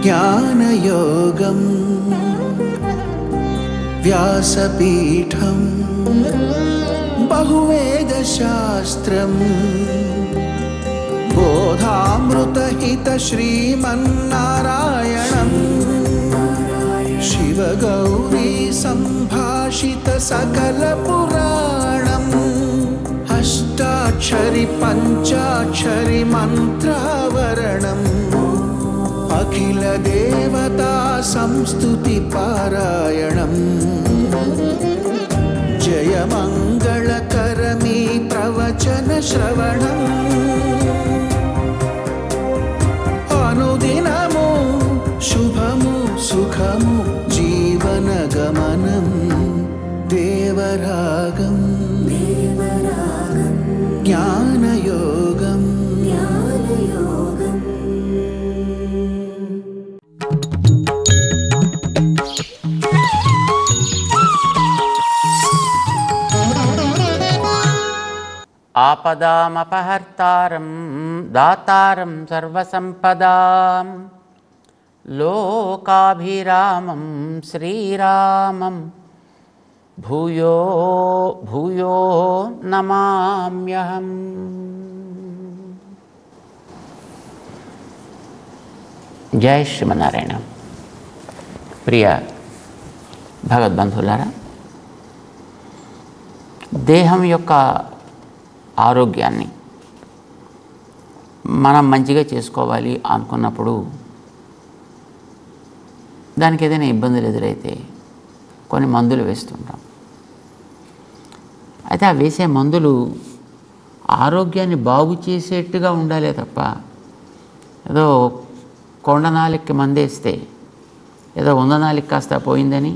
జ్ఞానయోగం వ్యాసపీఠం బహువేదశాస్త్రం బోధామృతహిత శ్రీమన్నారాయణం శివగౌరీ సంభాషిత సకల పురాణం అష్టాక్షరి పంచాక్షరి మంత్రావరణం అఖిల దేవతా సంస్తుతి పారాయణం జయ మంగళకరమీ ప్రవచన శ్రవణం అనుదినము శుభము సుఖము జీవన గమనం దేవరాగం జ్ఞానయోగం ఆపదామపహర్తారం దాతారం సర్వసంపదాం లోకాభిరామం శ్రీరామం భూయో భూయో నమామ్యహం. జై శ్రీమన్నారాయణ. ప్రియ భగవద్బంధువులారా, దేహం యొక్క ఆరోగ్యాన్ని మనం మంచిగా చేసుకోవాలి అనుకున్నప్పుడు దానికి ఏదైనా ఇబ్బందులు ఎదురైతే కొన్ని మందులు వేస్తుంటాం. అయితే ఆ వేసే మందులు ఆరోగ్యాన్ని బాగు చేసేట్టుగా ఉండాలే తప్ప ఏదో కొండనాలికి మందేస్తే ఏదో వందనాలికి కాస్త పోయిందని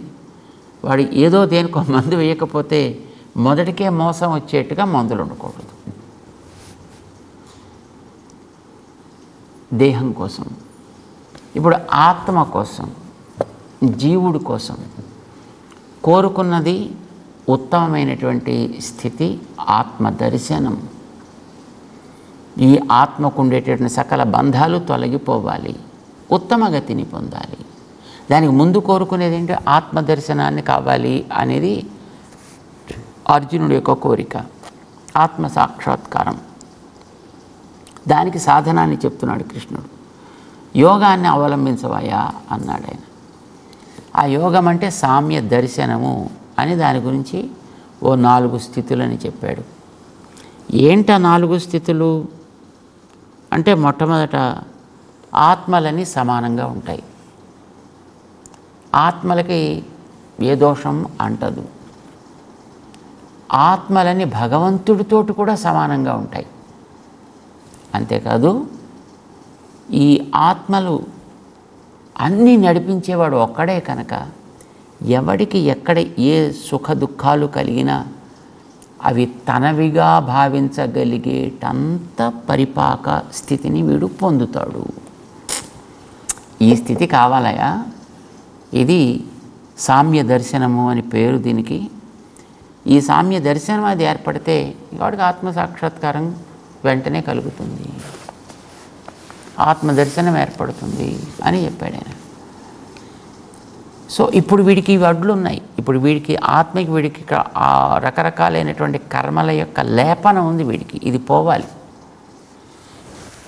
వాడు ఏదో దేనికో మందు వేయకపోతే మొదటికే మోసం వచ్చేట్టుగా మందులు ఉండకూడదు. దేహం కోసం, ఇప్పుడు ఆత్మ కోసం, జీవుడి కోసం కోరుకున్నది ఉత్తమమైనటువంటి స్థితి ఆత్మ దర్శనం. ఈ ఆత్మకు ఉండేటటువంటి సకల బంధాలు తొలగిపోవాలి, ఉత్తమ గతిని పొందాలి. దానికి ముందు కోరుకునేది ఏంటి? ఆత్మ దర్శనాన్ని కావాలి అనేది అర్జునుడి యొక్క కోరిక, ఆత్మ సాక్షాత్కారం. దానికి సాధనాన్ని చెప్తున్నాడు కృష్ణుడు. యోగాన్ని అవలంబించవయా అన్నాడు ఆయన. ఆ యోగం అంటే సామ్య దర్శనము అని దాని గురించి ఓ 4 స్థితులని చెప్పాడు. ఏంట 4 స్థితులు అంటే, మొట్టమొదట ఆత్మలని సమానంగా ఉంటాయి. ఆత్మలకి ఏ దోషం అంటదు. ఆత్మలని భగవంతుడితోటి కూడా సమానంగా ఉంటాయి. అంతేకాదు ఈ ఆత్మలు అన్నీ నడిపించేవాడు ఒక్కడే కనుక ఎవడికి ఎక్కడ ఏ సుఖ దుఃఖాలు కలిగినా అవి తనవిగా భావించగలిగేటంత పరిపాక స్థితిని వీడు పొందుతాడు. ఈ స్థితి కావాలయా? ఇది సామ్య దర్శనము అని పేరు దీనికి. ఈ సామ్య దర్శనం అది ఏర్పడితే వాడికి ఆత్మసాక్షాత్కారం వెంటనే కలుగుతుంది, ఆత్మదర్శనం ఏర్పడుతుంది అని చెప్పాడు ఆయన. సో ఇప్పుడు వీడికి ఇవి అడ్లు ఉన్నాయి. ఇప్పుడు వీడికి ఆత్మకి వీడికి ఆ రకరకాలైనటువంటి కర్మల యొక్క లేపన ఉంది వీడికి. ఇది పోవాలి.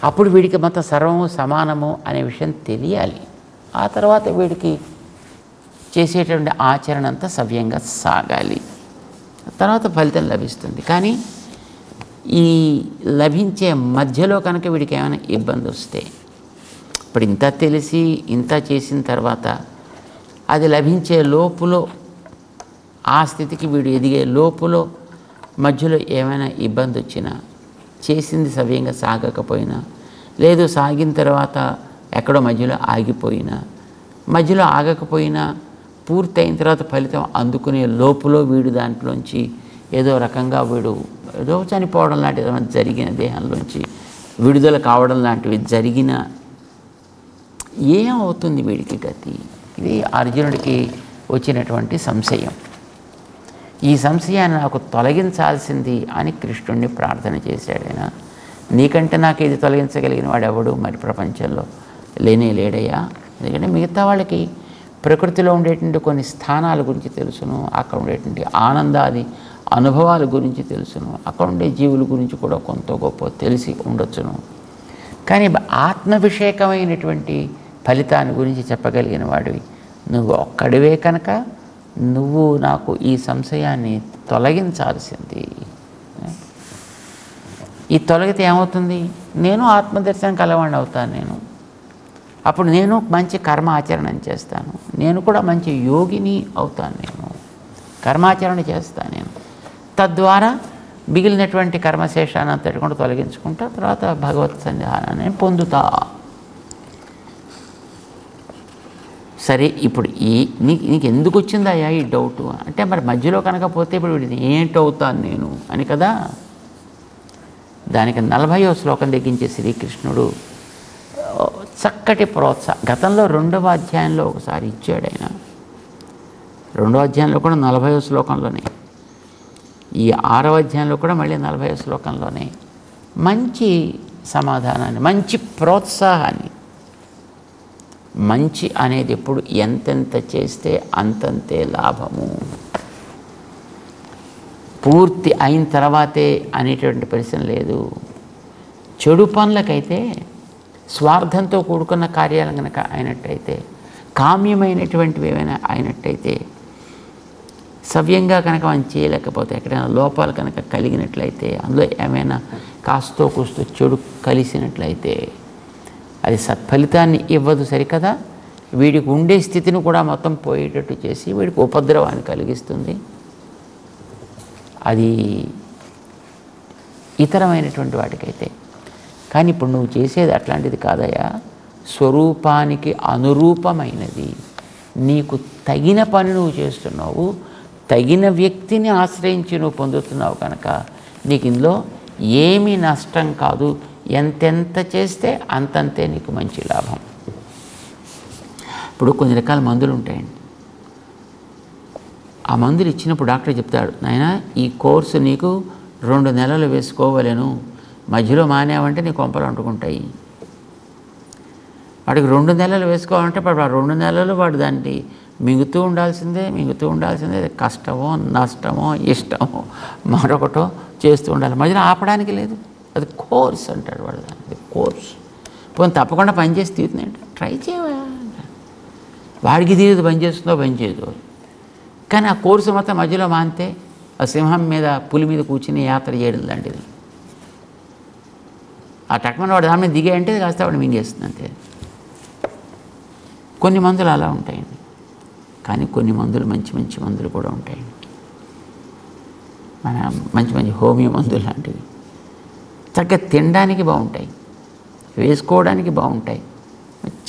అప్పుడు వీడికి మొత్తం సర్వము సమానము అనే విషయం తెలియాలి. ఆ తర్వాత వీడికి చేసేటువంటి ఆచరణ అంతా సవ్యంగా సాగాలి. తర్వాత ఫలితం లభిస్తుంది. కానీ ఈ లభించే మధ్యలో కనుక వీడికి ఏమైనా ఇబ్బంది వస్తే, ఇప్పుడు ఇంత తెలిసి ఇంత చేసిన తర్వాత అది లభించే లోపులో, ఆ స్థితికి వీడు ఎదిగే లోపులో మధ్యలో ఏమైనా ఇబ్బంది వచ్చినా, చేసింది సవ్యంగా సాగకపోయినా, లేదు సాగిన తర్వాత ఎక్కడో మధ్యలో ఆగిపోయినా, మధ్యలో ఆగకపోయినా పూర్తయిన తర్వాత ఫలితం అందుకునే లోపులో వీడు దాంట్లోంచి ఏదో రకంగా వీడు ఏదో చనిపోవడం లాంటిది ఏమైనా జరిగిన, దేహంలోంచి విడుదల కావడం లాంటివి జరిగిన, ఏమవుతుంది వీడికి గతి? ఇది అర్జునుడికి వచ్చినటువంటి సంశయం. ఈ సంశయాన్ని నాకు తొలగించాల్సింది అని కృష్ణుడిని ప్రార్థన చేశాడు ఆయన. నీకంటే నాకు ఇది తొలగించగలిగిన వాడు ఎవడు మరి ప్రపంచంలో లేనే లేడయ్యా ఎందుకంటే మిగతా వాళ్ళకి ప్రకృతిలో ఉండేటువంటి కొన్ని స్థానాల గురించి తెలుసును, అక్కడ ఉండేటువంటి ఆనందాది అనుభవాల గురించి తెలుసును, అక్కడ ఉండే జీవుల గురించి కూడా కొంత గొప్ప తెలిసి ఉండొచ్చును. కానీ ఆత్మవిషేకమైనటువంటి ఫలితాన్ని గురించి చెప్పగలిగిన వాడివి నువ్వు ఒక్కడివే కనుక నువ్వు నాకు ఈ సంశయాన్ని తొలగించాల్సింది. ఈ తొలగితే ఏమవుతుంది? నేను ఆత్మదర్శనం కలవాడిని అవుతాను. అప్పుడు నేను మంచి కర్మ ఆచరణ చేస్తాను, నేను కూడా మంచి యోగిని అవుతాను. నేను కర్మాచరణ చేస్తాను. నేను తద్వారా మిగిలినటువంటి కర్మశేషాన్ని అంతటి కూడా తొలగించుకుంటా, తర్వాత భగవత్ సన్నిధానాన్ని పొందుతా. సరే, ఇప్పుడు నీకు ఎందుకు వచ్చిందయ్యా ఈ డౌటు అంటే, మరి మధ్యలో కనుక పోతే ఇప్పుడు వీడిని ఏంటవుతాను నేను అని కదా. దానికి 40వ శ్లోకం దగ్గరించి శ్రీకృష్ణుడు చక్కటి ప్రోత్సాహం గతంలో 2వ అధ్యాయంలో ఒకసారి ఇచ్చాడు ఆయన. 2వ అధ్యాయంలో కూడా 40వ శ్లోకంలోనే, ఈ 6వ అధ్యాయంలో కూడా మళ్ళీ 40వ శ్లోకంలోనే మంచి సమాధానాన్ని, మంచి ప్రోత్సాహాన్ని. మంచి అనేది ఎప్పుడు ఎంతెంత చేస్తే అంతంతే లాభము, పూర్తి అయిన తర్వాతే అనేటువంటి ప్రశ్న లేదు. చెడు పనులకైతే, స్వార్థంతో కూడుకున్న కార్యాలు కనుక అయినట్టయితే, కామ్యమైనటువంటివి ఏమైనా అయినట్టయితే, సవ్యంగా కనుక మనం చేయలేకపోతే, ఎక్కడైనా లోపాలు కనుక కలిగినట్లయితే, అందులో ఏమైనా కాస్తో కూస్తో చెడు కలిసినట్లయితే అది సత్ఫలితాన్ని ఇవ్వదు. సరికదా, వీడికి ఉండే స్థితిని కూడా మొత్తం పోయేటట్టు చేసి వీడికి ఉపద్రవాన్ని కలిగిస్తుంది. అది ఇతరమైనటువంటి వాటికైతే. కానీ ఇప్పుడు నువ్వు చేసేది అట్లాంటిది కాదయ్యా, స్వరూపానికి అనురూపమైనది. నీకు తగిన పని నువ్వు చేస్తున్నావు, తగిన వ్యక్తిని ఆశ్రయించి నువ్వు పొందుతున్నావు కనుక నీకు ఇందులో ఏమీ నష్టం కాదు. ఎంతెంత చేస్తే అంతంతే నీకు మంచి లాభం. ఇప్పుడు కొన్ని రకాల మందులు ఉంటాయండి. ఆ మందులు ఇచ్చినప్పుడు డాక్టర్ చెప్తాడు, నాయనా ఈ కోర్సు నీకు 2 నెలలు వేసుకోవలేను, మధ్యలో మానేవంటే నీ కొంపలు అంటుకుంటాయి. వాడికి 2 నెలలు వేసుకోవాలంటే ఆ 2 నెలలు వాడు దాన్ని మింగుతూ ఉండాల్సిందే. కష్టమో నష్టమో ఇష్టమో మరొకటో చేస్తూ ఉండాలి, మధ్యలో ఆపడానికి లేదు. అది కోర్స్ అంటాడు వాడు, దానికి కోర్స్. పోనీ తప్పకుండా పనిచేసి తీరుతుందంటే ట్రై చేయవా. వాడికి తీరుదు పనిచేస్తుందో పనిచేయదు. కానీ ఆ కోర్సు మొత్తం మధ్యలో మానితే ఆ సింహం మీద పులి మీద కూర్చుని యాత్ర చేయడం లాంటిది. ఆ టక్మన్ వాడు దాని మీద దిగాయంటే కాస్త వాడు మింగేస్తుంది అంతే. కొన్ని మందులు అలా ఉంటాయండి. కానీ కొన్ని మందులు మంచి మంచి మందులు కూడా ఉంటాయండి. మన మంచి మంచి హోమియో మందులు లాంటివి చక్కగా తినడానికి బాగుంటాయి, వేసుకోవడానికి బాగుంటాయి.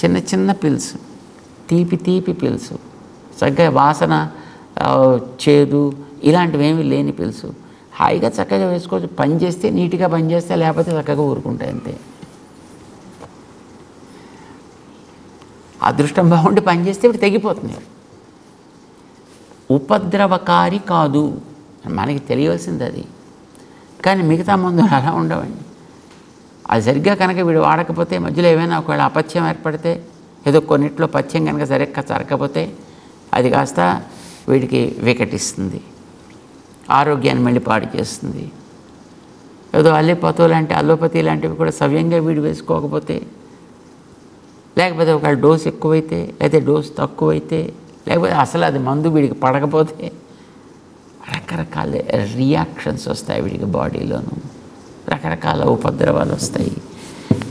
చిన్న చిన్న పిల్స్, తీపి తీపి పిల్స్, చక్కగా వాసన చేదు ఇలాంటివి ఏమీ లేని పిల్స్ హాయిగా చక్కగా వేసుకోవచ్చు. పని చేస్తే నీట్గా పని చేస్తే, లేకపోతే చక్కగా ఊరుకుంటాయి అంతే. అదృష్టం బాగుండి పని చేస్తే ఇప్పుడు తెగిపోతుంది. ఉపద్రవకారి కాదు, మనకి తెలియవలసింది అది. కానీ మిగతా మందులు అలా ఉండవండి. అది సరిగ్గా కనుక వీడు వాడకపోతే, మధ్యలో ఏమైనా ఒకవేళ అపథ్యం ఏర్పడితే, ఏదో కొన్నిట్లో పథ్యం కనుక సరిగ్గా జరగకపోతే అది కాస్త వీడికి వికటిస్తుంది, ఆరోగ్యాన్ని మళ్ళీ పాడు చేస్తుంది. ఏదో అలోపతి లాంటివి కూడా సవ్యంగా వీడు వేసుకోకపోతే, లేకపోతే ఒకవేళ డోస్ ఎక్కువైతే, లేకపోతే డోస్ తక్కువైతే, లేకపోతే అసలు అది మందు వీడికి పడకపోతే రకరకాల రియాక్షన్స్ వస్తాయి వీడికి బాడీలోనూ, రకరకాల ఉపద్రవాలు వస్తాయి.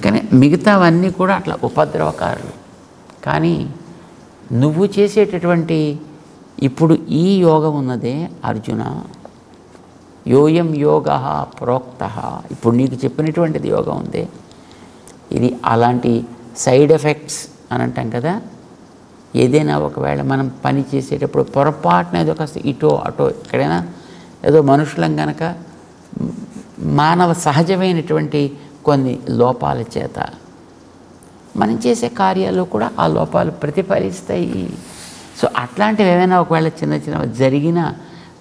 కానీ మిగతావన్నీ కూడా అట్లా ఉపద్రవకారులు. కానీ నువ్వు చేసేటటువంటి ఇప్పుడు ఈ యోగం ఉన్నదే అర్జున, యోయం యోగ ప్రోక్త, ఇప్పుడు నీకు చెప్పినటువంటిది యోగం ఉంది. ఇది అలాంటి సైడ్ ఎఫెక్ట్స్ అని అంటాం కదా. ఏదైనా ఒకవేళ మనం పని చేసేటప్పుడు పొరపాటున ఏదో కాస్త ఇటో అటో ఎక్కడైనా ఏదో మనుషులం కనుక మానవ సహజమైనటువంటి కొన్ని లోపాల చేత మనం చేసే కార్యాలు కూడా ఆ లోపాలు ప్రతిఫలిస్తాయి. సో అట్లాంటివి ఏమైనా ఒకవేళ చిన్న చిన్న జరిగినా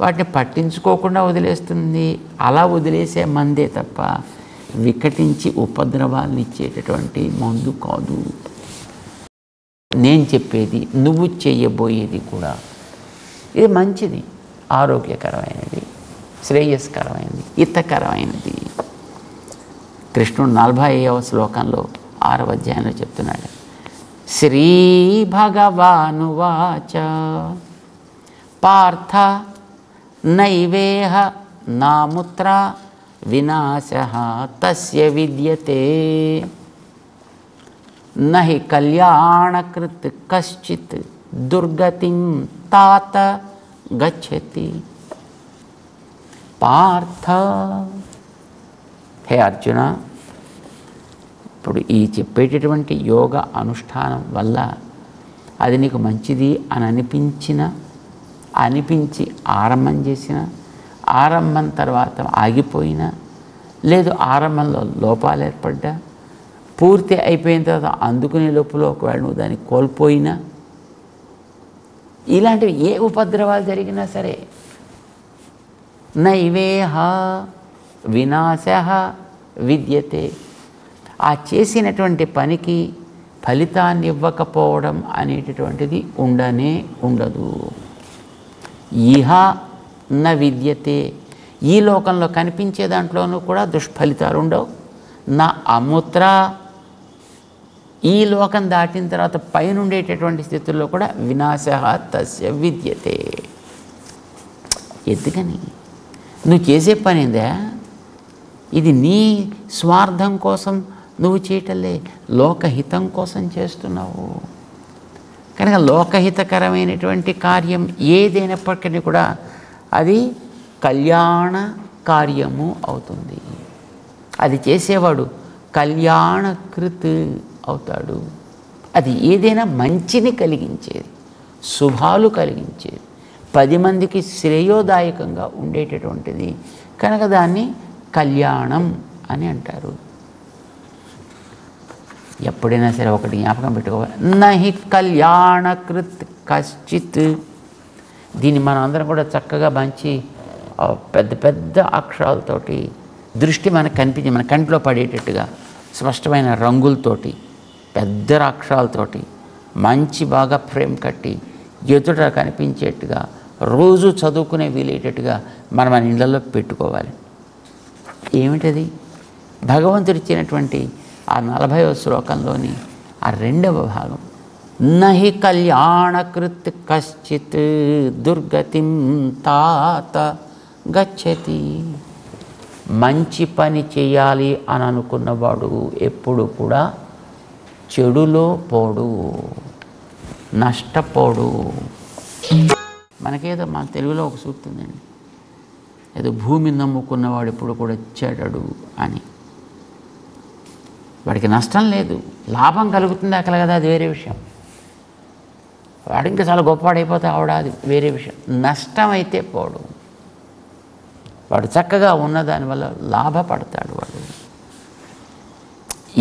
వాటిని పట్టించుకోకుండా వదిలేస్తుంది. అలా వదిలేసే మందే తప్ప వికటించి ఉపద్రవాలను ఇచ్చేటటువంటి మందు కాదు. నేను చెప్పేది నువ్వు చేయబోయేది కూడా ఇది మంచిది, ఆరోగ్యకరమైనది, శ్రేయస్కరమైనది, హితకరమైనది. కృష్ణుడు 40వ శ్లోకంలో 6వ అధ్యాయంలో చెప్తున్నాడు. శ్రీ భగవానువాచ పార్థ నైవేహ నాముత్ర వినాశః తస్య విద్యతే నహి కళ్యాణకృత్ కశ్చిత్ దుర్గతిం తాత గచ్చతి. పార్థ, హే అర్జున, ఇప్పుడు ఈ చెప్పేటటువంటి యోగ అనుష్ఠానం వల్ల అది నీకు మంచిది అని అనిపించి ఆరంభం చేసిన, ఆరంభం తర్వాత ఆగిపోయినా, లేదు ఆరంభంలో లోపాలు ఏర్పడ్డా, పూర్తి అయిపోయిన తర్వాత అందుకునే లోపల ఒకవేళ నువ్వు దాన్ని కోల్పోయినా, ఇలాంటివి ఏ ఉపద్రవాలు జరిగినా సరే నైవేహ వినాశః విద్యతే, ఆ చేసినటువంటి పనికి ఫలితాన్ని ఇవ్వకపోవడం అనేటటువంటిది ఉండదు. ఇహ న విద్యతే, ఈ లోకంలో కనిపించే దాంట్లోనూ కూడా దుష్ఫలితాలు ఉండవు. నా అముత్ర, ఈ లోకం దాటిన తర్వాత పైన ఉండేటటువంటి స్థితుల్లో కూడా వినాశః తస్య విద్యతే. ఎందుకని నువ్వు చేసే పని ఏందా, ఇది నీ స్వార్థం కోసం నువ్వు చేయటలే, లోకహితం కోసం చేస్తున్నావు. కనుక లోకహితకరమైనటువంటి కార్యం ఏదైనప్పటికీ కూడా అది కళ్యాణ కార్యము అవుతుంది. అది చేసేవాడు కళ్యాణకృత్ అవుతాడు. అది ఏదైనా మంచిని కలిగించేది, శుభాలు కలిగించేది, 10 మందికి శ్రేయోదాయకంగా ఉండేటటువంటిది. కనుక దాన్ని కళ్యాణం అని అంటారు. ఎప్పుడైనా సరే ఒకటి జ్ఞాపకం పెట్టుకోవాలి, నహి కళ్యాణకృత్ కశ్చిత్. దీన్ని మనం అందరం కూడా చక్కగా మంచి పెద్ద పెద్ద అక్షరాలతోటి దృష్టి మనకు కనిపించి మన కంటిలో పడేటట్టుగా స్పష్టమైన రంగులతోటి పెద్ద అక్షరాలతోటి మంచి బాగా ఫ్రేమ్ కట్టి ఎదుట కనిపించేట్టుగా రోజు చదువుకునే వీలేటట్టుగా మనం మన ఇళ్లలో పెట్టుకోవాలి. ఏమిటది? భగవంతుడు ఇచ్చినటువంటి ఆ 40వ శ్లోకంలోని ఆ 2వ భాగం, నహి కళ్యాణకృత్ కశ్చిత్ దుర్గతిం తాత గచ్చతి. మంచి పని చేయాలి అని అనుకున్నవాడు ఎప్పుడు కూడా చెడులో పోడు, నష్టపోడు. మనకేదో మన తెలుగులో ఒక సూక్తి ఉందండి, ఏదో భూమిని నమ్ముకున్నవాడు ఎప్పుడు కూడా చెడడు అని. వాడికి నష్టం లేదు, లాభం కలుగుతుంది అక్కడ కదా, అది వేరే విషయం. వాడు ఇంకా చాలా గొప్పవాడైపోతే ఆవిడ, అది వేరే విషయం. నష్టం అయితే పోడు, వాడు చక్కగా ఉన్నదానివల్ల లాభపడతాడు వాడు.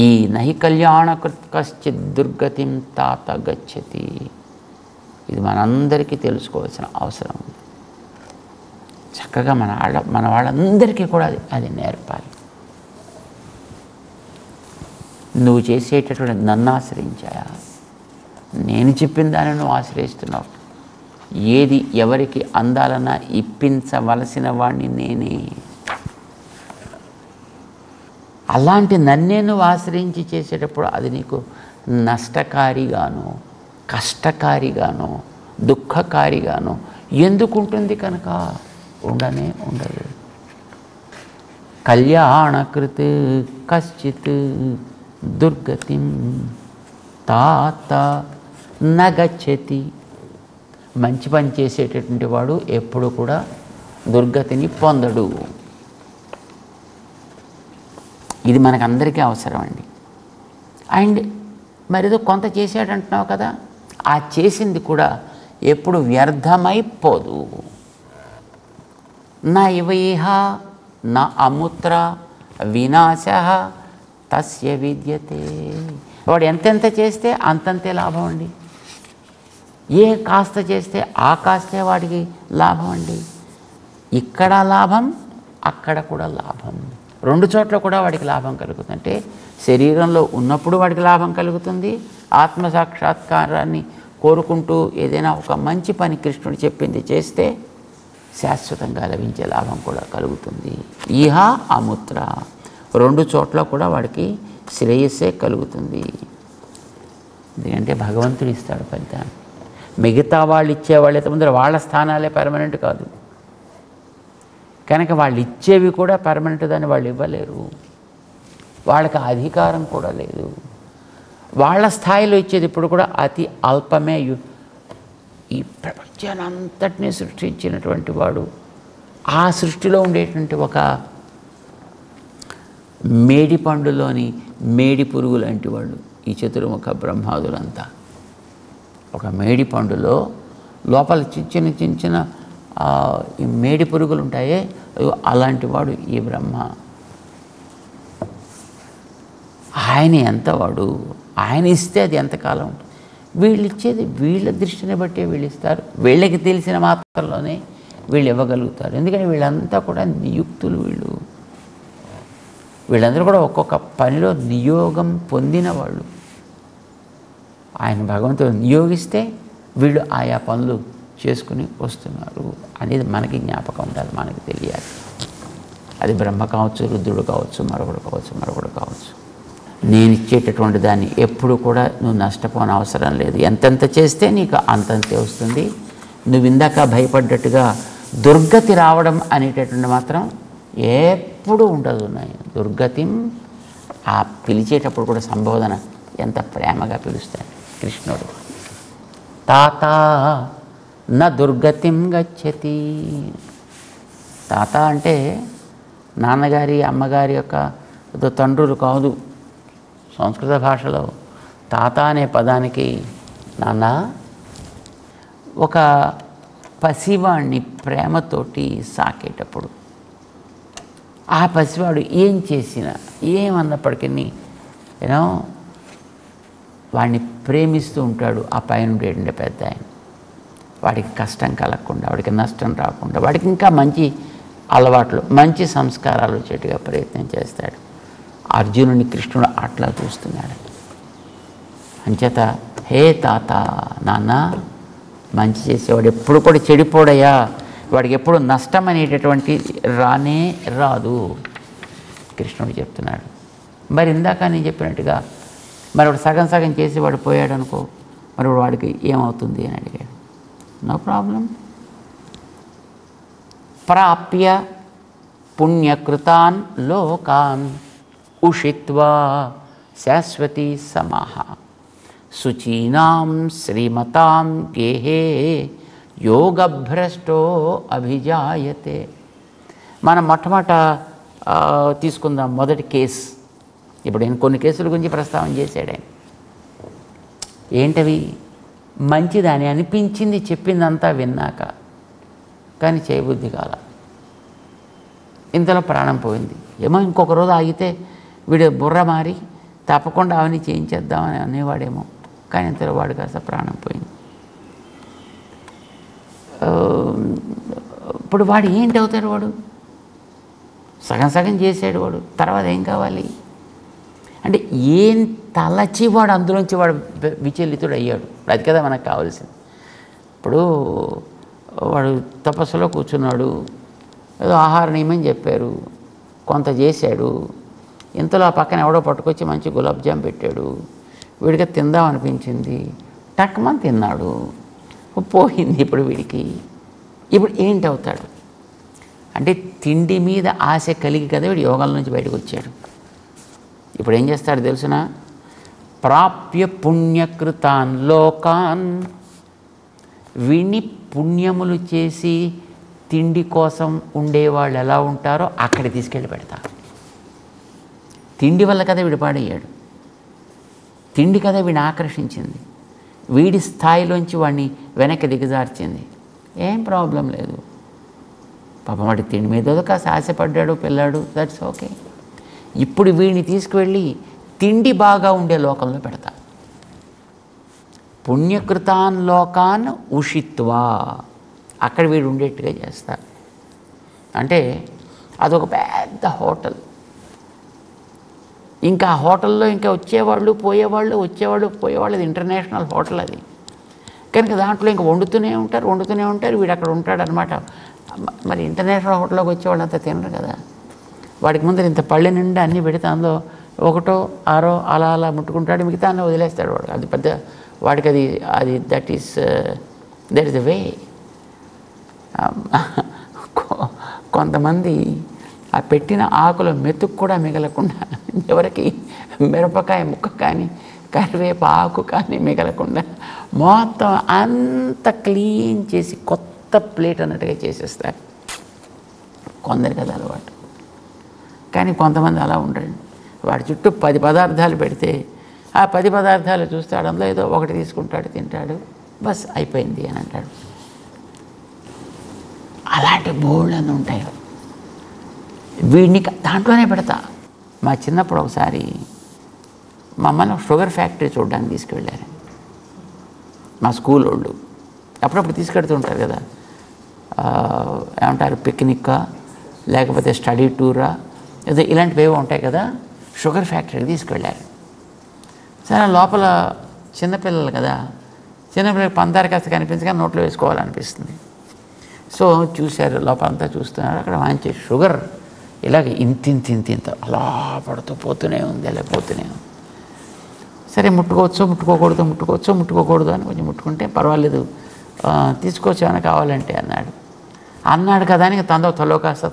ఈ నహి కళ్యాణకృత్ కశ్చిత్ దుర్గతిం తాత గచ్చతి, ఇది మనందరికీ తెలుసుకోవాల్సిన అవసరం ఉంది. చక్కగా మన వాళ్ళందరికీ కూడా అది నేర్పాలి. నువ్వు చేసేటటువంటి నన్ను ఆశ్రయించాయా, నేను చెప్పిన దాన్ని నువ్వు ఆశ్రయిస్తున్నావు. ఏది ఎవరికి అందాలన్నా ఇప్పించవలసిన వాడిని నేనే. అలాంటి నన్నే నువ్వు ఆశ్రయించి చేసేటప్పుడు అది నీకు నష్టకారిగాను, కష్టకారిగాను, దుఃఖకారిగాను ఎందుకుంటుంది? కనుక ఉండదు. కళ్యాణకృత్ కశ్చిత్ దుర్గతిం తాత నగచ్చతి. మంచి పని చేసేటటువంటి వాడు ఎప్పుడు కూడా దుర్గతిని పొందడు. ఇది మనకందరికీ అవసరం అండి. అండ్ మరేదో కొంత చేసాడంటున్నావు కదా, ఆ చేసింది కూడా ఎప్పుడు వ్యర్థమైపోదు. నా ఇవైహ నా అముత్ర వినాశః తస్య విద్యతే. వాడు ఎంతెంత చేస్తే అంతంతే లాభం అండి. ఏ కాస్త చేస్తే ఆ కాస్తే వాడికి లాభం అండి. ఇక్కడ లాభం, అక్కడ కూడా లాభం, 2 చోట్ల కూడా వాడికి లాభం కలుగుతుంది. అంటే శరీరంలో ఉన్నప్పుడు వాడికి లాభం కలుగుతుంది. ఆత్మసాక్షాత్కారాన్ని కోరుకుంటూ ఏదైనా ఒక మంచి పని కృష్ణుడు చెప్పింది చేస్తే శాశ్వతంగా లభించే లాభం కూడా కలుగుతుంది. ఇహ అముత్ర, రెండు చోట్ల కూడా వాడికి శ్రేయస్సే కలుగుతుంది. ఎందుకంటే భగవంతుడు ఇస్తాడు ఫలితాన్ని. మిగతా వాళ్ళు ఇచ్చేవాళ్ళు ఎంతమంది వాళ్ళ స్థానాలే పర్మనెంట్ కాదు కనుక వాళ్ళు ఇచ్చేవి కూడా పర్మనెంట్ దాన్ని వాళ్ళు ఇవ్వలేరు. వాళ్ళకి అధికారం కూడా లేదు. వాళ్ళ స్థాయిలో ఇచ్చేది ఇప్పుడు కూడా అతి అల్పమే. ఈ ప్రపంచాన్ని అంతటినీ సృష్టించినటువంటి వాడు ఆ సృష్టిలో ఉండేటువంటి ఒక మేడి పండులోని మేడి పురుగు లాంటి వాళ్ళు ఈ చతుర్ముఖ బ్రహ్మాదులంతా. ఒక మేడి పండులో లోపల చిన్న చిన్న ఈ మేడి పురుగులు ఉంటాయే, అలాంటి వాడు ఈ బ్రహ్మ. ఆయన ఎంత వాడు, ఆయన ఇస్తే అది ఎంతకాలం ఉంటుంది. వీళ్ళు ఇచ్చేది వీళ్ళ దృష్టిని బట్టే వీళ్ళు ఇస్తారు. వీళ్ళకి తెలిసిన మాత్రంలోనే వీళ్ళు ఇవ్వగలుగుతారు. ఎందుకంటే వీళ్ళంతా కూడా నియుక్తులు. వీళ్ళందరూ కూడా ఒక్కొక్క పనిలో నియోగం పొందిన వాళ్ళు. ఆయన భగవంతుడు నియోగిస్తే వీళ్ళు ఆయా పనులు చేసుకుని వస్తున్నారు అనేది మనకి జ్ఞాపకం ఉండాలి, మనకి తెలియాలి. అది బ్రహ్మ కావచ్చు, రుద్రుడు కావచ్చు, మరొకడు కావచ్చు. నేను ఇచ్చేటటువంటి దాన్ని ఎప్పుడు కూడా నువ్వు నష్టపోని అవసరం లేదు. ఎంతెంత చేస్తే నీకు అంతంతే వస్తుంది. నువ్వు ఇందాక భయపడ్డట్టుగా దుర్గతి రావడం అనేటటువంటి మాత్రం ఎప్పుడు ఉండదు. దుర్గతిం ఆ పిలిచేటప్పుడు కూడా సంబోధన ఎంత ప్రేమగా పిలుస్తాడు కృష్ణుడు. తాత న దుర్గతిం గచ్చతి. తాత అంటే నాన్నగారి అమ్మగారి యొక్క తండ్రులు కాదు. సంస్కృత భాషలో తాత అనే పదానికి నాన్న ఒక పసివాణ్ణి ప్రేమతోటి సాకేటప్పుడు ఆ పసివాడు ఏం చేసినా ఏమన్నప్పటికీ వాడిని ప్రేమిస్తూ ఉంటాడు. ఆ పైన ఉండేటువంటి పెద్ద ఆయన వాడికి కష్టం కలగకుండా, వాడికి నష్టం రాకుండా, వాడికి ఇంకా మంచి అలవాట్లు, మంచి సంస్కారాలు వచ్చేట్టుగా ప్రయత్నం చేస్తాడు. అర్జునుని కృష్ణుడు అట్లా చూస్తున్నాడు. అంచేత హే తాత, నాన్న మంచి చేసేవాడు ఎప్పుడు కూడా చెడిపోడయ్యా, వాడికి ఎప్పుడు నష్టం అనేటటువంటి రానే రాదు కృష్ణుడు చెప్తున్నాడు. మరి ఇందాక నేను చెప్పినట్టుగా మరి వాడు సగం చేసి వాడు పోయాడు అనుకో, మరి వాడికి ఏమవుతుంది అని అడిగాడు. No problem. ప్రాప్య పుణ్యకృతాన్ లోకాన్ ఉషిత్వా శాశ్వతీ సమాహ శుచీనాం శ్రీమతాం గేహే యోగభ్రష్టో అభిజాయతే. మనం మొట్టమొదట తీసుకుందాం మొదటి కేసు. ఇప్పుడు నేను కొన్ని కేసుల గురించి ప్రస్తావన చేశాడు ఆయన. ఏంటవి? మంచిదని అనిపించింది చెప్పిందంతా విన్నాక కానీ చేయబుద్ధి కాల, ఇంతలో ప్రాణం పోయింది. ఏమో ఇంకొక రోజు ఆగితే వీడు బుర్ర మారి తప్పకుండా అవన్నీ చేయించేద్దామని అనేవాడేమో, కానీ ఇంతలో వాడు కాస్త ప్రాణం పోయింది. ఇప్పుడు వాడు ఏంటి అవుతాడు? వాడు సగం చేసాడు. వాడు తర్వాత ఏం కావాలి అంటే ఏం తలచి వాడు అందులోంచి వాడు విచలితుడు అయ్యాడు. అది కదా మనకు కావాల్సింది. ఇప్పుడు వాడు తపస్సులో కూర్చున్నాడు, ఏదో ఆహార నియమం చెప్పారు, కొంత చేశాడు. ఇంతలో ఆ పక్కన ఎవడో పట్టుకొచ్చి మంచి గులాబ్ జామ్ పెట్టాడు. వీడికి తిందాం అనిపించింది, టక్మని తిన్నాడు, పోయింది. ఇప్పుడు వీడికి ఇప్పుడు ఏంటి అవుతాడు అంటే తిండి మీద ఆశ కలిగి కదా వీడు యోగాల నుంచి బయటకు వచ్చాడు. ఇప్పుడు ఏం చేస్తాడు తెలుసునా? ప్రాప్య పుణ్యకృతాన్ లోకాన్, వీడిని పుణ్యములు చేసి తిండి కోసం ఉండేవాళ్ళు ఎలా ఉంటారో అక్కడ తీసుకెళ్ళి పెడతారు. తిండి వల్ల కదా వీడు పాడయ్యాడు, తిండి కదా వీడిని ఆకర్షించింది, వీడి స్థాయిలోంచి వాడిని వెనక్కి దిగజార్చింది. ఏం ప్రాబ్లం లేదు. పాపం వాడి తిండి మీద కాస్త ఆశపడ్డాడు పిల్లాడు, దట్స్ ఓకే. ఇప్పుడు వీడిని తీసుకువెళ్ళి తిండి బాగా ఉండే లోకంలో పెడతా. పుణ్యకృతాన్ లోకాన్ ఉషిత్వా, అక్కడ వీడు ఉండేట్టుగా చేస్తారు. అంటే అదొక పెద్ద హోటల్. ఇంకా ఆ హోటల్లో ఇంకా వచ్చేవాళ్ళు పోయేవాళ్ళు అది ఇంటర్నేషనల్ హోటల్ అది. కనుక దాంట్లో ఇంకా వండుతూనే ఉంటారు. వీడు అక్కడ ఉంటాడనమాట. మరి ఇంటర్నేషనల్ హోటల్లోకి వచ్చేవాళ్ళు అంతా తినరు కదా. వాడికి ముందర ఇంత పళ్ళె నిండా అన్నీ పెడితే అందులో 1, 6 అలా ముట్టుకుంటాడు, మిగతా అన్నీ వదిలేస్తాడు వాడు. అది పెద్ద వాడికి అది దట్ ఈస్ ద వే. కొంతమంది ఆ పెట్టిన ఆకుల మెతుకు కూడా మిగలకుండా, ఎవరికి మిరపకాయ ముక్క కానీ కరివేపు ఆకు కానీ మిగలకుండా మొత్తం అంత క్లీన్ చేసి కొత్త ప్లేట్ అన్నట్టుగా చేసేస్తారు. కొందరికి అది అలవాటు. కానీ కొంతమంది అలా ఉండరు. వాడి చుట్టూ 10 పదార్థాలు పెడితే ఆ 10 పదార్థాలు చూస్తాడు, అందులో ఏదో ఒకటి తీసుకుంటాడు, తింటాడు, బస్ అయిపోయింది అని అంటాడు. అలాంటి బోళ్ళని ఉంటాయి. వీడిని దాంట్లోనే పెడతా. మా చిన్నప్పుడు ఒకసారి మమ్మల్ని షుగర్ ఫ్యాక్టరీ చూడడానికి తీసుకువెళ్ళారు మా స్కూల్ వాళ్ళు. అప్పుడప్పుడు తీసుకెడుతుంటారు కదా, ఏమంటారు, పిక్నిక్కా లేకపోతే స్టడీ టూరా ఏదో ఇలాంటివి ఏవో ఉంటాయి కదా. షుగర్ ఫ్యాక్టరీకి తీసుకువెళ్ళారు. సరే, లోపల చిన్నపిల్లలు కదా, చిన్నపిల్లలకి పందారు కాస్త కనిపించగా నోట్లో వేసుకోవాలనిపిస్తుంది. సో చూశారు, లోపలంతా చూస్తున్నారు. అక్కడ మంచి షుగర్ ఇలాగ ఇంత అలా పడుతూ పోతూనే ఉంది, అలా పోతూనే ఉంది. సరే, ముట్టుకోకూడదు అని కొంచెం ముట్టుకుంటే పర్వాలేదు, తీసుకోవచ్చు ఏమైనా కావాలంటే అన్నాడు కదా అని తలో కాస్త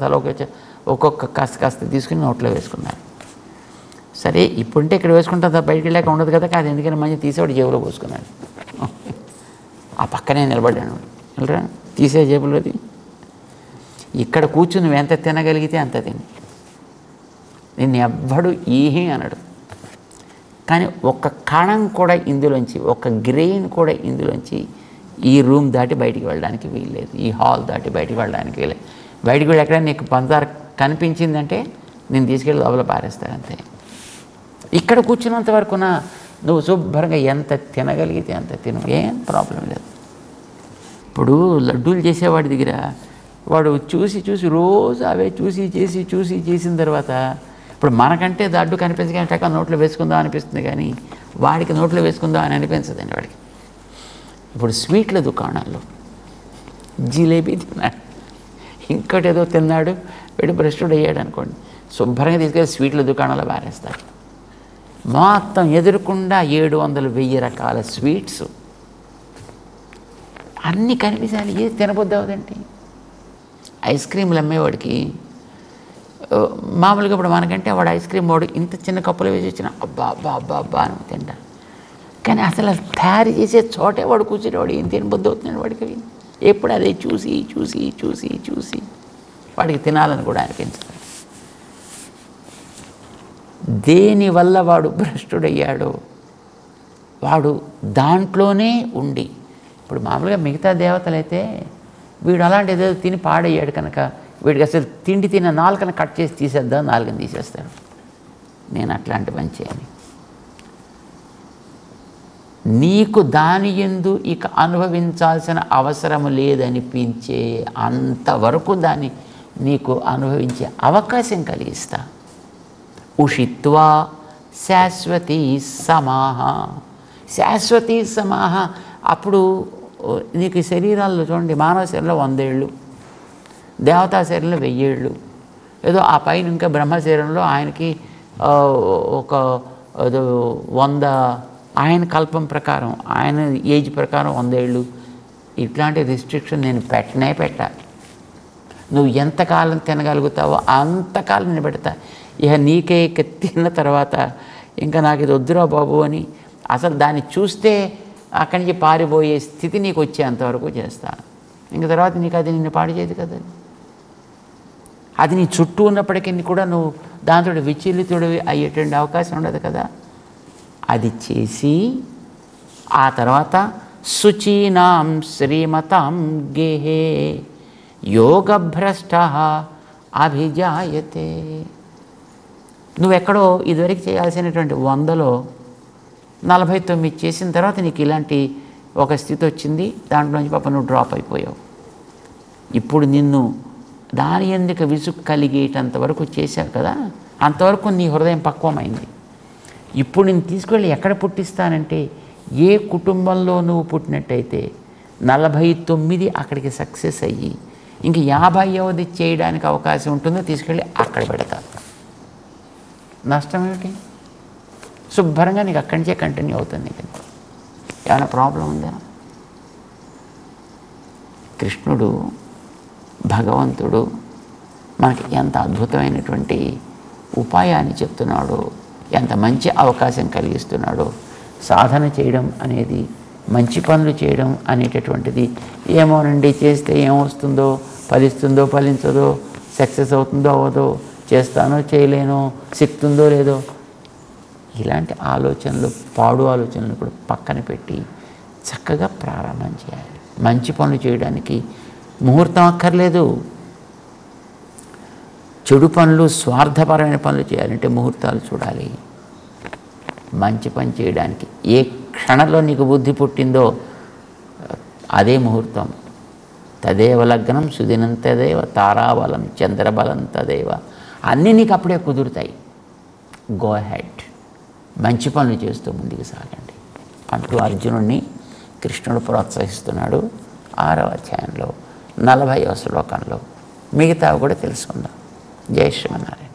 ఒక్కొక్క కాస్త తీసుకుని నోట్లో వేసుకున్నారు. సరే, ఇప్పుడంటే ఇక్కడ వేసుకుంటా, బయటికి వెళ్ళాక ఉండదు కదా, కాదు ఎందుకని మంచి తీసేవాడు జేబులో పోసుకున్నాడు. ఆ పక్కనే నిలబడ్డాను. వెళ్ళరా, తీసే జేబులోది. ఇక్కడ కూర్చుని నువ్వు ఎంత తినగలిగితే అంత తిని, నిన్ను ఎవ్వడు ఏమీ అనడు. కానీ ఒక్క కణం కూడా ఇందులోంచి, ఒక్క గ్రెయిన్ కూడా ఇందులోంచి ఈ రూమ్ దాటి బయటికి వెళ్ళడానికి వీల్లేదు, ఈ హాల్ దాటి బయటికి వెళ్ళడానికి వీల్లేదు. బయటికి వెళ్ళి ఎక్కడ నీకు పందారు కనిపించిందంటే నేను తీసుకెళ్ళి లోపల పారేస్తానంతే. ఇక్కడ కూర్చున్నంత వరకున నువ్వు శుభ్రంగా ఎంత తినగలిగితే అంత తిను, ఏం ప్రాబ్లం లేదు. ఇప్పుడు లడ్డూలు చేసేవాడి దగ్గర వాడు చూసి రోజు అవే చేసిన తర్వాత ఇప్పుడు మనకంటే లడ్డు కనిపించగానే నోట్లో వేసుకుందాం అనిపిస్తుంది, కానీ వాడికి నోట్లో వేసుకుందాం అని అనిపించదండి వాడికి. ఇప్పుడు స్వీట్ల దుకాణాల్లో జిలేబీ తిన్నాడు, ఇంకోటి ఏదో తిన్నాడు, వీడు భ్రష్టుడు అయ్యాడు అనుకోండి, శుభ్రంగా తీసుకెళ్ళి స్వీట్ల దుకాణాల్లో పారేస్తాడు. మొత్తం ఎదురుకుండా 700-1000 రకాల స్వీట్స్ అన్నీ కనిపించాలి, ఏది తినబుద్ధి అవదండి. ఐస్ క్రీములు అమ్మేవాడికి మామూలుగా ఇప్పుడు మనకంటే వాడు ఐస్ క్రీమ్ వాడు ఇంత చిన్న కప్పులో వేసి వచ్చిన అబ్బా అని తింటాడు. కానీ అసలు తయారు చేసే చోటే వాడు కూర్చునేవాడు ఏం తినబుద్ధి అవుతున్నాడు వాడికి. ఎప్పుడు అదే చూసి వాడికి తినాలని కూడా అనిపించదు. దేనివల్ల వాడు భ్రష్టుడయ్యాడో వాడు దాంట్లోనే ఉండి, ఇప్పుడు మామూలుగా మిగతా దేవతలైతే వీడు అలాంటి ఏదో తిని పాడయ్యాడు కనుక వీడికి అసలు తిండి తిన్న నాలుకను కట్ చేసి తీసేద్దాం, నాలుకను తీసేస్తాడు. నేను అట్లాంటి పని చేయను. నీకు దాని యందు ఇక అనుభవించాల్సిన అవసరం లేదనిపించే అంతవరకు దాన్ని నీకు అనుభవించే అవకాశం కలిగిస్తా. ఉషిత్వా శాశ్వతీ సమాహ. శాశ్వతీ సమాహ. అప్పుడు నీకు శరీరాల్లో చూడండి, మానవ శరీరంలో 100 ఏళ్ళు, దేవతా శరీరంలో 1000 ఏళ్ళు, ఏదో ఆ పైన ఇంకా బ్రహ్మ శరీరంలో ఆయనకి ఒక 100, ఆయన కల్పం ప్రకారం ఆయన ఏజ్ ప్రకారం 100 ఏళ్ళు. ఇట్లాంటి రిస్ట్రిక్షన్ నేను పెట్టాలి. నువ్వు ఎంతకాలం తినగలుగుతావో అంతకాలం నేను పెడతా. ఇక నీకే ఇక తిన్న తర్వాత ఇంకా నాకు ఇది వద్దురా బాబు అని అసలు దాన్ని చూస్తే అక్కడి నుంచి పారిపోయే స్థితి నీకు వచ్చేంతవరకు చేస్తాను. ఇంక తర్వాత నీకు అది నిన్ను పాడు చేయదు కదా. అది నీ చుట్టూ ఉన్నప్పటికీ కూడా నువ్వు దాంతో విచలితుడివి అయ్యేటువంటి అవకాశం ఉండదు కదా. అది చేసి ఆ తర్వాత శుచీనాం శ్రీమతాం గేహే యోగభ్రష్ట అభిజాయతే. నువ్వెక్కడో ఇదివరకు చేయాల్సినటువంటి 100లో 49 చేసిన తర్వాత నీకు ఇలాంటి ఒక స్థితి వచ్చింది, దాంట్లోంచి పాప నువ్వు డ్రాప్ అయిపోయావు. ఇప్పుడు నిన్ను దాని ఎందుకు విసుగు కలిగేటంత వరకు చేశావు కదా, అంతవరకు నీ హృదయం పక్వమైంది. ఇప్పుడు నేను తీసుకెళ్ళి ఎక్కడ పుట్టిస్తానంటే, ఏ కుటుంబంలో నువ్వు పుట్టినట్టయితే 49 అక్కడికి సక్సెస్ అయ్యి ఇంక 50వది చేయడానికి అవకాశం ఉంటుందో తీసుకెళ్ళి అక్కడ పెడతా. నష్టం ఏమిటి? శుభ్రంగా నీకు అక్కడి నుంచే కంటిన్యూ అవుతుంది. నీకు ఏమైనా ప్రాబ్లం ఉందా? కృష్ణుడు భగవంతుడు మనకి ఎంత అద్భుతమైనటువంటి ఉపాయాన్ని చెప్తున్నాడో, ఎంత మంచి అవకాశం కలిగిస్తున్నాడో. సాధన చేయడం అనేది, మంచి పనులు చేయడం అనేటటువంటిది ఏమోనండి, చేస్తే ఏమొస్తుందో, ఫలిస్తుందో ఫలించదో, సక్సెస్ అవుతుందో అవ్వదో, చేస్తానో చేయలేనో, శక్తి ఉందో లేదో, ఇలాంటి ఆలోచనలు, పాడు ఆలోచనలు ఇప్పుడు పక్కన పెట్టి చక్కగా ప్రారంభం చేయాలి. మంచి పనులు చేయడానికి ముహూర్తం అక్కర్లేదు. చెడు పనులు, స్వార్థపరమైన పనులు చేయాలంటే ముహూర్తాలు చూడాలి. మంచి పని చేయడానికి ఏ క్షణంలో నీకు బుద్ధి పుట్టిందో అదే ముహూర్తం. తదేవ లగ్నం సుదినం తదేవ తారాబలం చంద్రబలం తదేవ. అన్నీ నీకు అప్పుడే కుదురుతాయి. గో హెడ్, మంచి పనులు చేస్తూ ముందుకు సాగండి అంటూ అర్జునుడిని కృష్ణుడు ప్రోత్సహిస్తున్నాడు 6వ అధ్యాయంలో 40వ శ్లోకంలో. మిగతావి కూడా తెలుసుకుందాం. జై శ్రీమన్నారాయణ.